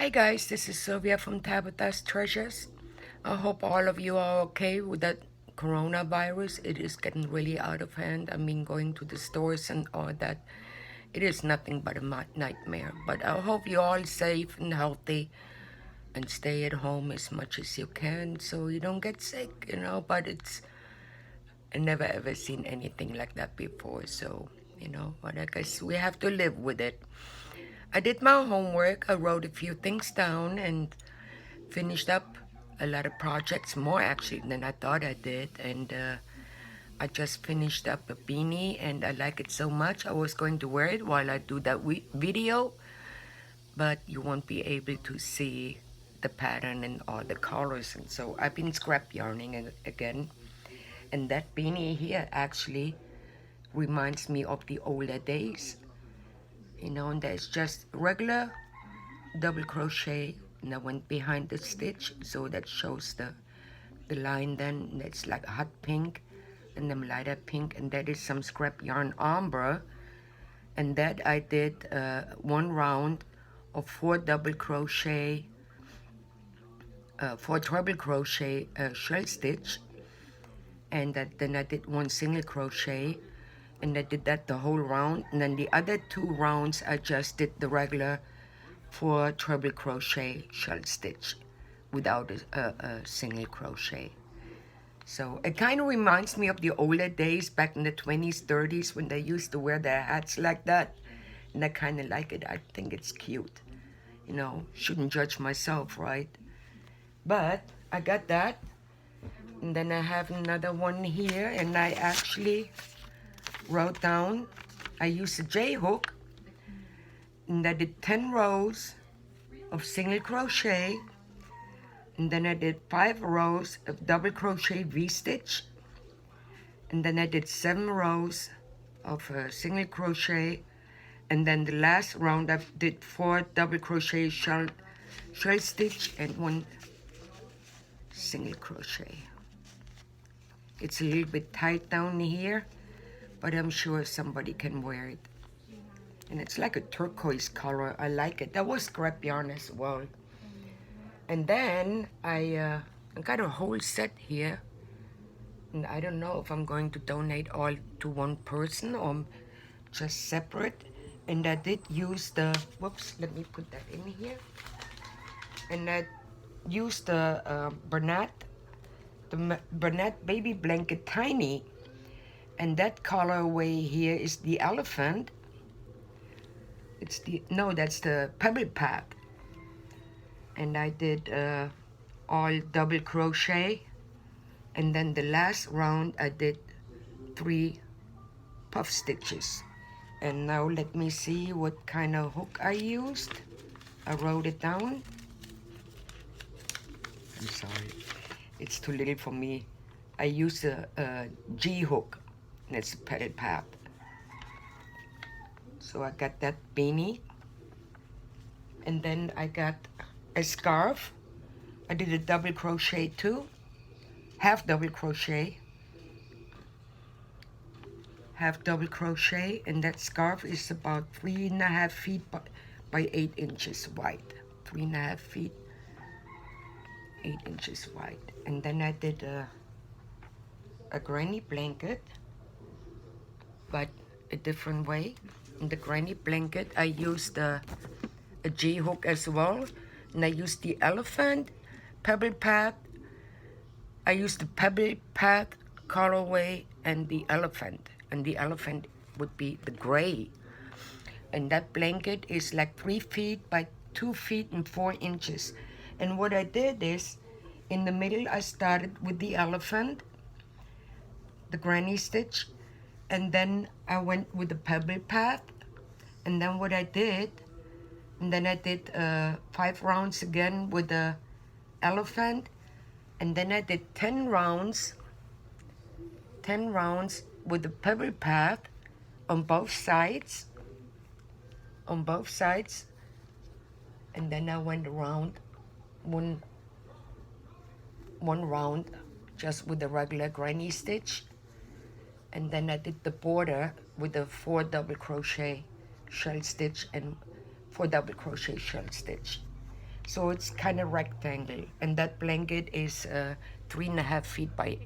Hi guys, this is Sylvia from Tabitha's Treasures. I hope all of you are okay with that coronavirus. It is getting really out of hand. I mean, going to the stores and all that. It is nothing but a nightmare. But I hope you're all safe and healthy and stay at home as much as you can so you don't get sick. But I never ever seen anything like that before. So, but I guess we have to live with it. I did my homework. I wrote a few things down and finished up a lot of projects, more actually than I thought I did. And I just finished up a beanie and I like it so much. I was going to wear it while I do that video, but you won't be able to see the pattern and all the colors. And so I've been scrap yarning again. And that beanie here actually reminds me of the older days. And there's just regular double crochet, and I went behind the stitch, so that shows the line. Then that's like a hot pink and then lighter pink, and that is some scrap yarn ombre. And that I did one round of 4 double crochet, 4 treble crochet shell stitch, and then I did 1 single crochet, and I did that the whole round. And then the other 2 rounds I just did the regular 4 treble crochet shell stitch without a single crochet. So it kind of reminds me of the older days back in the 20s, 30s when they used to wear their hats like that. And I kind of like it. I think it's cute. Shouldn't judge myself, right? But I got that. And then I have another one here, and I actually wrote down, I used a J hook, and I did 10 rows of single crochet, and then I did 5 rows of double crochet V-stitch, and then I did 7 rows of single crochet, and then the last round I did 4 double crochet shell stitch and 1 single crochet. It's a little bit tight down here, but I'm sure somebody can wear it. And it's like a turquoise color. I like it. That was scrap yarn as well. And then I got a whole set here. And I don't know if I'm going to donate all to one person or just separate. And I did use whoops, let me put that in here. And I used the Bernat Baby Blanket Tiny. And that colorway here is the elephant. That's the Pebble Path. And I did all double crochet, and then the last round I did 3 puff stitches. And now let me see what kind of hook I used. I wrote it down. I'm sorry, it's too little for me. I used a G hook, and it's a Pebble Path. So I got that beanie, and then I got a scarf. I did a double crochet too, half double crochet, and that scarf is about 3.5 feet by 8 inches wide. 3.5 feet, 8 inches wide. And then I did a granny blanket, but a different way. In the granny blanket, I used a G hook as well, and I used the elephant, Pebble Path. I used the Pebble Path colorway and the elephant would be the gray. And that blanket is like 3 feet by 2 feet and 4 inches. And what I did is, in the middle I started with the elephant, the granny stitch, and then I went with the Pebble Path. And then what I did, and then I did 5 rounds again with the elephant, and then I did 10 rounds with the Pebble Path on both sides, and then I went around one round just with the regular granny stitch, and then I did the border with the 4 double crochet shell stitch and 4 double crochet shell stitch. So it's kind of rectangle, and that blanket is 3.5 feet by,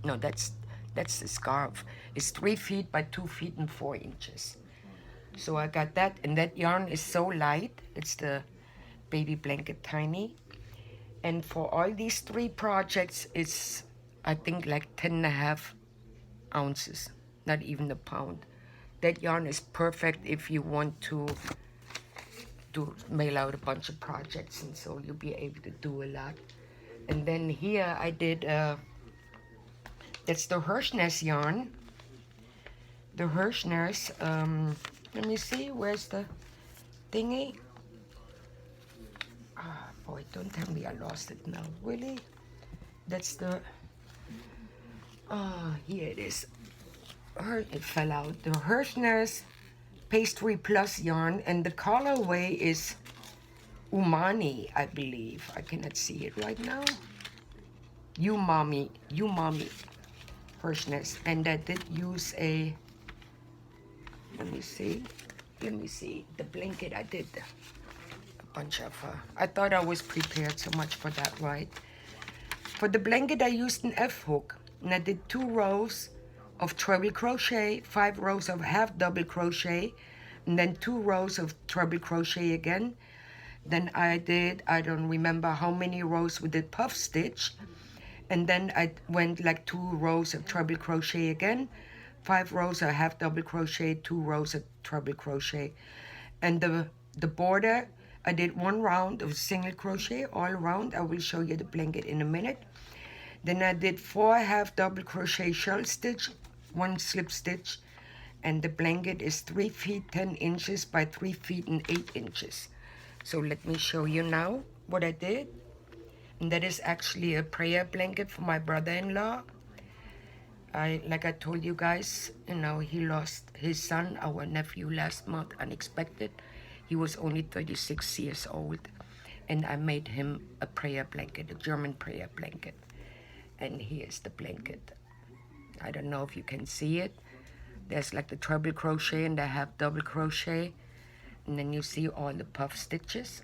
no, that's the scarf. It's 3 feet by 2 feet and 4 inches. So I got that, and that yarn is so light. It's the baby blanket tiny. And for all these three projects, it's I think like 10.5 ounces, not even a pound. That yarn is perfect if you want to mail out a bunch of projects, and so you'll be able to do a lot. And then here I did, that's the Hirschness yarn. The Hirschness, let me see, where's the thingy? Ah, boy, don't tell me I lost it now, really? That's the, here it is. It fell out. The Hirschness Pastry Plus yarn, and the colorway is Umani, I believe. I cannot see it right now. Umami Hirschness. And I did use a, let me see, the blanket. I did a bunch of, I thought I was prepared so much for that, right? For the blanket, I used an F hook, and I did 2 rows of treble crochet, 5 rows of half double crochet, and then 2 rows of treble crochet again. Then I did, I don't remember how many rows with the puff stitch, and then I went like 2 rows of treble crochet again, 5 rows of half double crochet, 2 rows of treble crochet. And the border, I did 1 round of single crochet all around. I will show you the blanket in a minute. Then I did 4 half double crochet shell stitch, 1 slip stitch, and the blanket is 3 feet 10 inches by 3 feet and 8 inches. So let me show you now what I did. And that is actually a prayer blanket for my brother-in-law. Like I told you guys, he lost his son, our nephew, last month, unexpected. He was only 36 years old. And I made him a prayer blanket, a German prayer blanket. And here's the blanket. I don't know if you can see it. There's like the treble crochet and the half double crochet. And then you see all the puff stitches.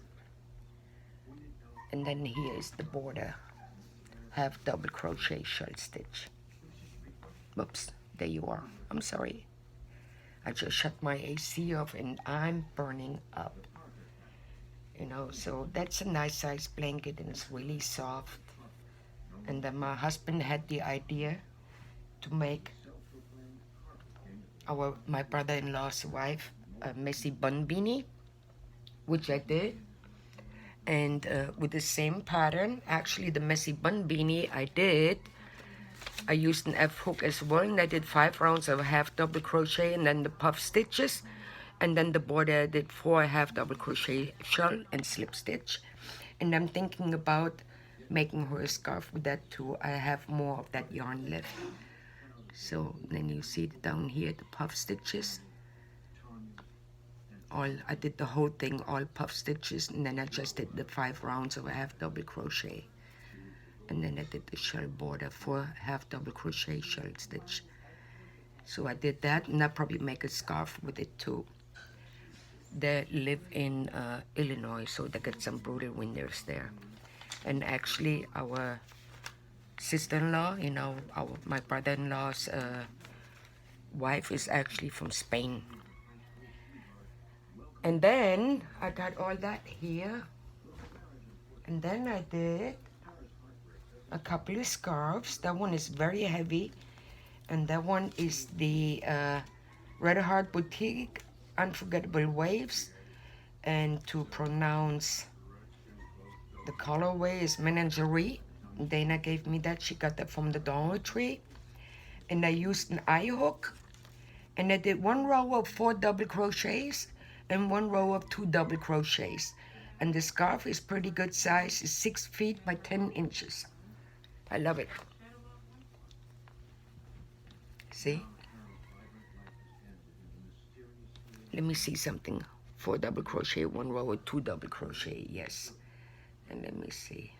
And then here is the border, half double crochet shell stitch. Whoops, there you are. I'm sorry. I just shut my AC off and I'm burning up. So that's a nice size blanket, and it's really soft. And then my husband had the idea to make my brother-in-law's wife a messy bun beanie, which I did. And with the same pattern, actually the messy bun beanie I used an F hook as well, and I did 5 rounds of half double crochet, and then the puff stitches, and then the border I did 4 half double crochet shell and slip stitch. And I'm thinking about making her a scarf with that too. I have more of that yarn left. So then you see down here the puff stitches. I did the whole thing, all puff stitches, and then I just did the 5 rounds of a half double crochet. And then I did the shell border for half double crochet shell stitch. So I did that, and I'll probably make a scarf with it too. They live in Illinois, so they get some brutal winters there. And actually our sister-in-law, my brother-in-law's wife is actually from Spain. And then I got all that here. And then I did a couple of scarves. That one is very heavy. And that one is the Red Heart Boutique Unforgettable Waves. And to pronounce the colorway is Menagerie. Dana gave me that. She got that from the Dollar Tree. And I used an eye hook. And I did 1 row of 4 double crochets and 1 row of 2 double crochets. And the scarf is pretty good size. It's 6 feet by 10 inches. I love it. See? Let me see something. 4 double crochet, 1 row of 2 double crochet, yes. And let me see.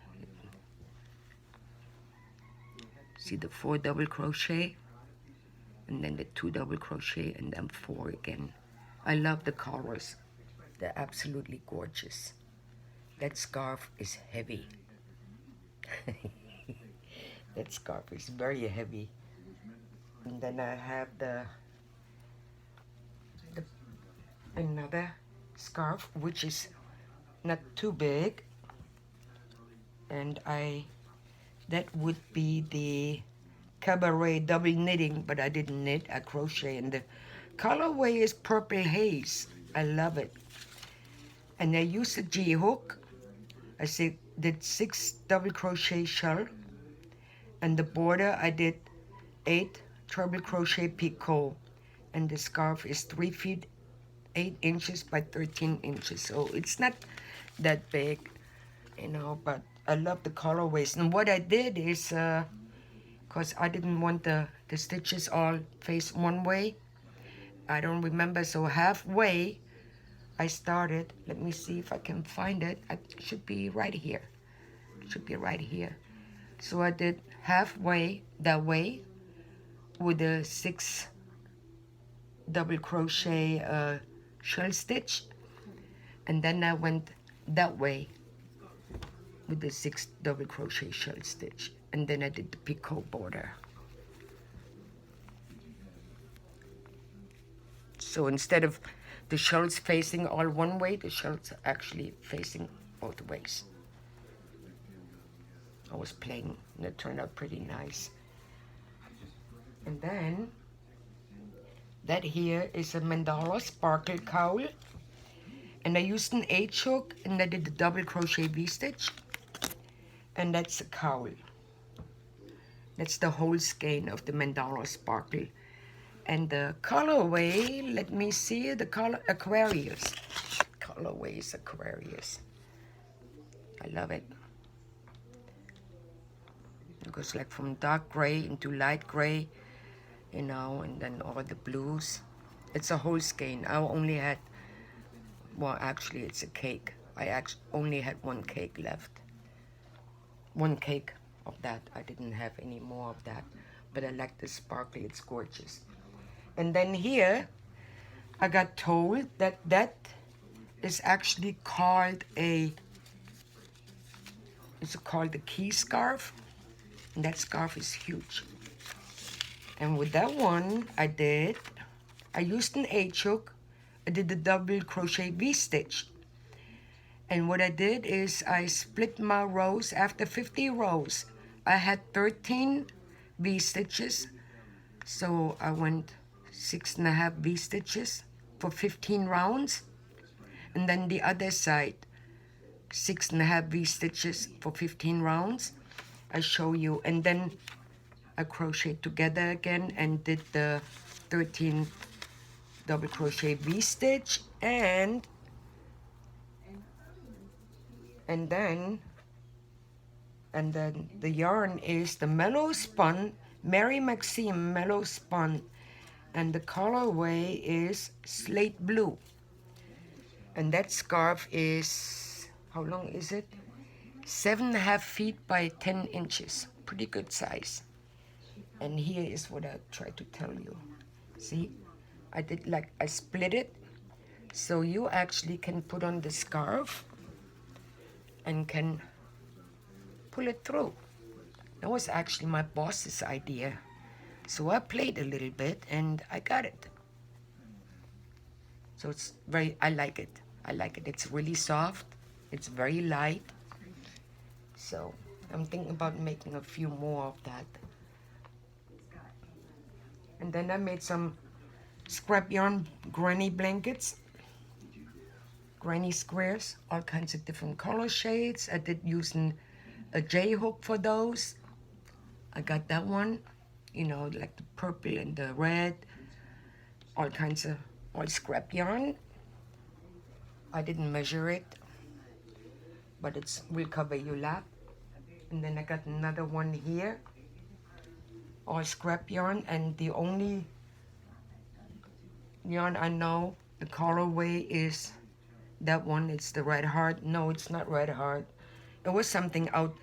See the 4 double crochet? And then the 2 double crochet, and then 4 again. I love the colors. They're absolutely gorgeous. That scarf is heavy. That scarf is very heavy. And then I have the another scarf which is not too big, and that would be the Cabaret double knitting, but I didn't knit, I crochet, and the colorway is Purple Haze. I love it. And I used a G hook. Did 6 double crochet shell, and the border I did 8 treble crochet picot, and the scarf is 3 feet 8 inches by 13 inches, so it's not that big, you know, but I love the colorways. And what I did is, because I didn't want the stitches all face one way, I don't remember, so halfway I started. Let me see if I can find it. It should be right here. It should be right here. So I did halfway that way with a 6 double crochet shell stitch, and then I went that way with the 6 double crochet shell stitch, and then I did the picot border. So instead of the shells facing all one way, the shells are actually facing both ways. I was playing, and it turned out pretty nice. And then that here is a mandala sparkle cowl, and I used an H hook, and I did the double crochet V-stitch, and that's a cowl. That's the whole skein of the mandala sparkle. And the colorway, let me see, the color Aquarius. Colorway is Aquarius. I love it. It goes like from dark gray into light gray, you know, and then all the blues. It's a whole skein. I only had, well, actually it's a cake. I only had 1 cake left. 1 cake of that. I didn't have any more of that, but I like the sparkle. It's gorgeous. And then here I got told that that is actually called it's called a key scarf, and that scarf is huge. And with that one I used an H hook. I did the double crochet V-stitch, and what I did is I split my rows. After 50 rows I had 13 V-stitches, so I went 6.5 V-stitches for 15 rounds, and then the other side 6.5 V-stitches for 15 rounds. I show you, and then I crocheted together again and did the 13 double crochet V-stitch, and then the yarn is the Mellow Spun, Mary Maxim Mellow Spun, and the colorway is Slate Blue. And that scarf is, how long is it? 7.5 feet by 10 inches. Pretty good size. And here is what I tried to tell you. See, I split it, so you actually can put on the scarf and can pull it through. That was actually my boss's idea. So I played a little bit and I got it. So I like it. I like it. It's really soft. It's very light. So I'm thinking about making a few more of that. And then I made some scrap yarn granny blankets, granny squares, all kinds of different color shades. I did using a J hook for those. I got that one, you know, like the purple and the red, all kinds of all scrap yarn. I didn't measure it, but it will cover your lap. And then I got another one here, all scrap yarn, and the only yarn I know the colorway is that one. It's the Red Heart. No, it's not Red Heart. It was something out,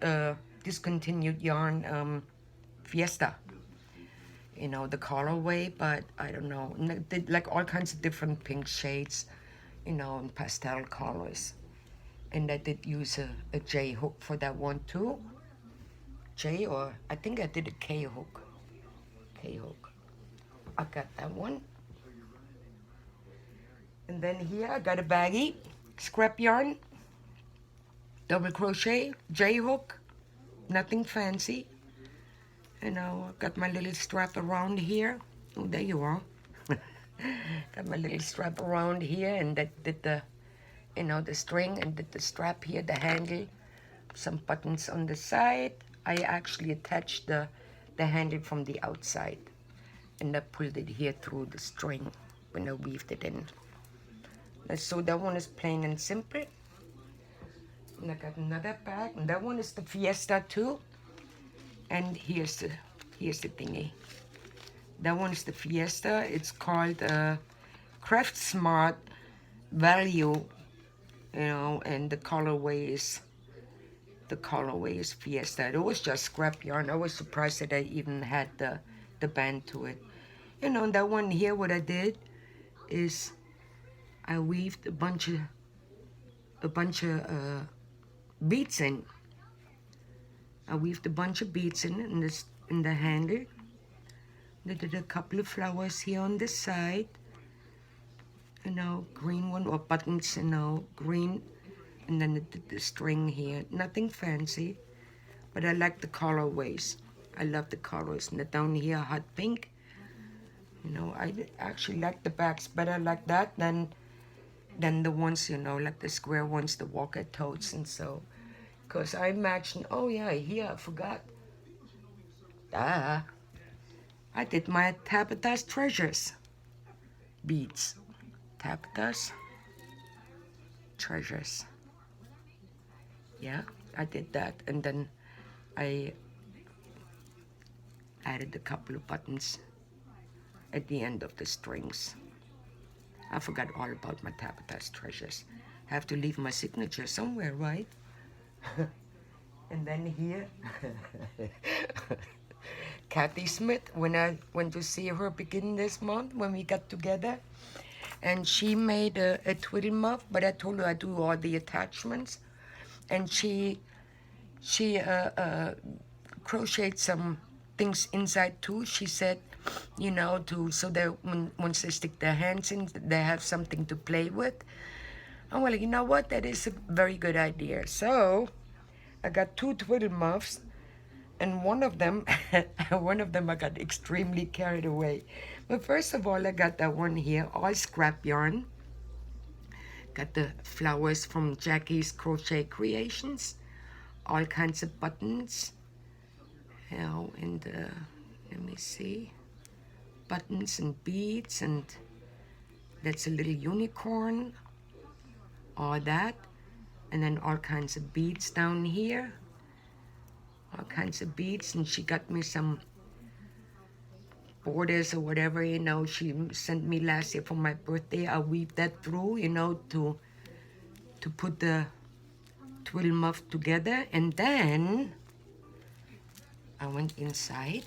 discontinued yarn, Fiesta. You know, the colorway, but I don't know. Like all kinds of different pink shades, you know, and pastel colors. And I did use a J hook for that one too. J, or I think I did a K hook. K hook. I got that one. And then here I got a baggie, scrap yarn, double crochet, J hook, nothing fancy. You know, I got my little strap around here. Oh, there you are. Got my little strap around here, and that did the, you know, the string, and did the strap here, the handle, some buttons on the side. I actually attached the handle from the outside, and I pulled it here through the string when I weaved it in. And so that one is plain and simple. And I got another bag, and that one is the Fiesta too. And here's the thingy. That one's the Fiesta. It's called Craft Smart Value, you know, and the colorway is Fiesta. It was just scrap yarn. I was surprised that I even had the band to it. You know, that one here, what I did is I weaved a bunch of beads in. I weaved a bunch of beads in the handle. I did a couple of flowers here on the side. You know, green one, or buttons, you know, green. And then I did the string here. Nothing fancy, but I like the colorways. I love the colors. And down here, hot pink. You know, I actually like the bags better like that than the ones, you know, like the square ones, the walker totes and so. Because I imagine, oh yeah, here I forgot. I did my Tabitha's Treasures beads. Tabitha's Treasures. Yeah, I did that, and then I added a couple of buttons at the end of the strings. I forgot all about my Tabitha's Treasures. Have to leave my signature somewhere, right? And then here, Kathy Smith, when I went to see her beginning this month, when we got together, and she made a twiddle muff, but I told her I do all the attachments, and she crocheted some things inside too. She said, you know, so that once they stick their hands in, they have something to play with. I'm like, you know what, that is a very good idea. So I got 2 twiddle muffs, and one of them I got extremely carried away. But first of all, I got that one here, all scrap yarn. Got the flowers from Jackie's Crochet Creations, all kinds of buttons, you know, and let me see, buttons and beads, and that's a little unicorn, all that, and then all kinds of beads down here, all kinds of beads. And she got me some borders or whatever, you know, she sent me last year for my birthday. I weave that through, you know, to put the twiddle muff together. And then I went inside.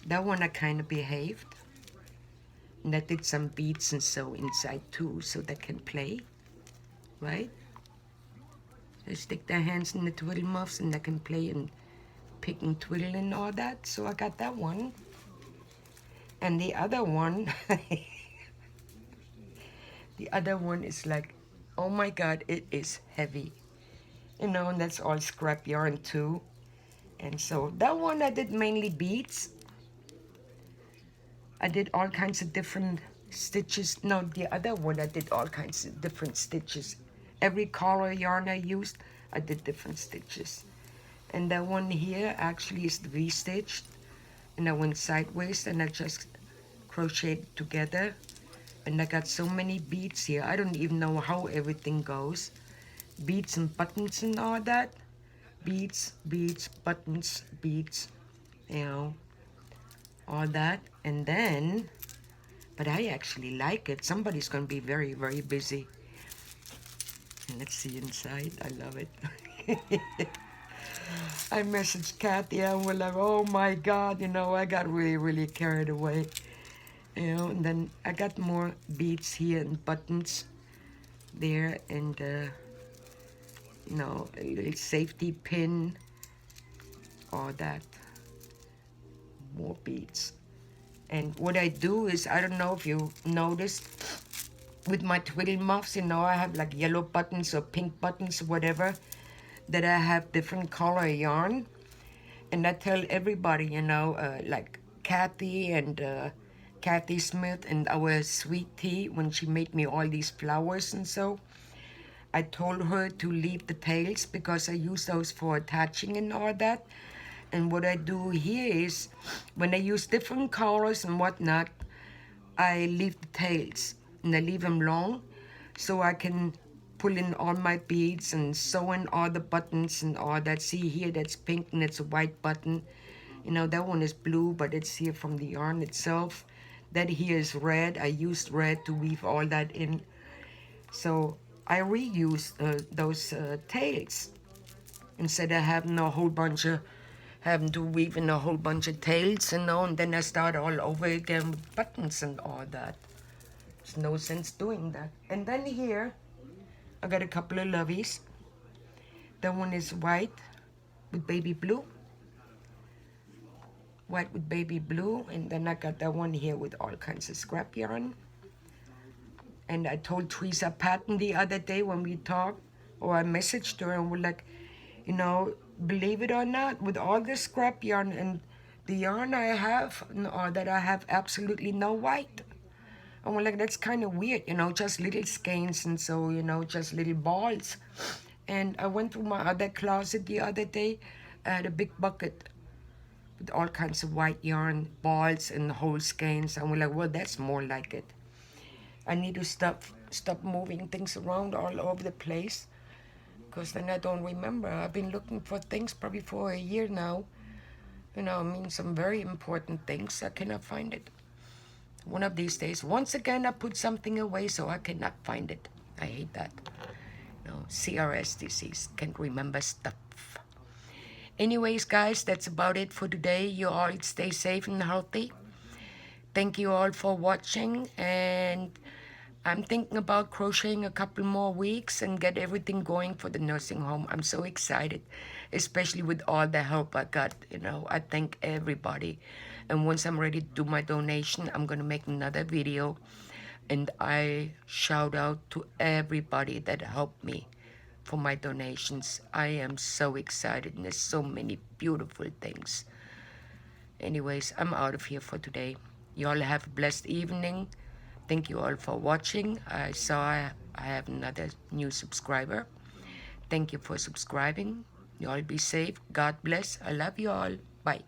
That one I kind of behaved, and I did some beads and so inside too, so they can play, right? They stick their hands in the twiddle muffs and they can play and pick and twiddle and all that. So I got that one. And the other one, the other one is like, oh my God, it is heavy. You know, and that's all scrap yarn too. And so that one I did mainly beads. I did all kinds of different stitches. No, the other one I did all kinds of different stitches. Every color yarn I used, I did different stitches. And that one here actually is the V-stitched. And I went sideways and I just crocheted together. And I got so many beads here. I don't even know how everything goes. Beads and buttons and all that. Beads, beads, buttons, beads, you know, all that. And then, but I actually like it. Somebody's going to be very, very busy. And let's see inside. I love it. I messaged Kathy and we're like, oh my God, you know, I got really, really carried away. You know, and then I got more beads here and buttons there, and No, a little safety pin, all that. More beads. And what I do is, I don't know if you noticed, with my twiddle muffs, you know, I have like yellow buttons or pink buttons, whatever, that I have different color yarn. And I tell everybody, you know, like Kathy and Kathy Smith and our sweet tea, when she made me all these flowers and so, I told her to leave the tails because I use those for attaching and all that. And what I do here is, when I use different colors and whatnot, I leave the tails and I leave them long so I can pull in all my beads and sew in all the buttons and all that. See here, that's pink and it's a white button. You know, that one is blue, but it's here from the yarn itself. That here is red. I used red to weave all that in. So I reuse those tails instead of having a whole bunch of having to weave in a whole bunch of tails, you know, and then I start all over again with buttons and all that. There's no sense doing that. And then here, I got a couple of loveys. That one is white with baby blue. White with baby blue. And then I got that one here with all kinds of scrap yarn. And I told Teresa Patton the other day when we talked, or I messaged her and we're like, you know, believe it or not, with all this scrap yarn and the yarn I have, or that I have absolutely no white. And we're like, that's kind of weird, you know, just little skeins and so, you know, just little balls. And I went through my other closet the other day. I had a big bucket with all kinds of white yarn, balls and whole skeins. And we're like, well, that's more like it. I need to stop moving things around all over the place, because then I don't remember. I've been looking for things probably for a year now. You know, I mean, some very important things. I cannot find it. One of these days, once again, I put something away so I cannot find it. I hate that. You know, CRS disease, can't remember stuff. Anyways, guys, that's about it for today. You all stay safe and healthy. Thank you all for watching, and I'm thinking about crocheting a couple more weeks and get everything going for the nursing home. I'm so excited, especially with all the help I got. You know, I thank everybody. And once I'm ready to do my donation, I'm going to make another video. And I shout out to everybody that helped me for my donations. I am so excited, and there's so many beautiful things. Anyways, I'm out of here for today. You all have a blessed evening. Thank you all for watching. I saw I have another new subscriber. Thank you for subscribing. You all be safe. God bless. I love you all. Bye.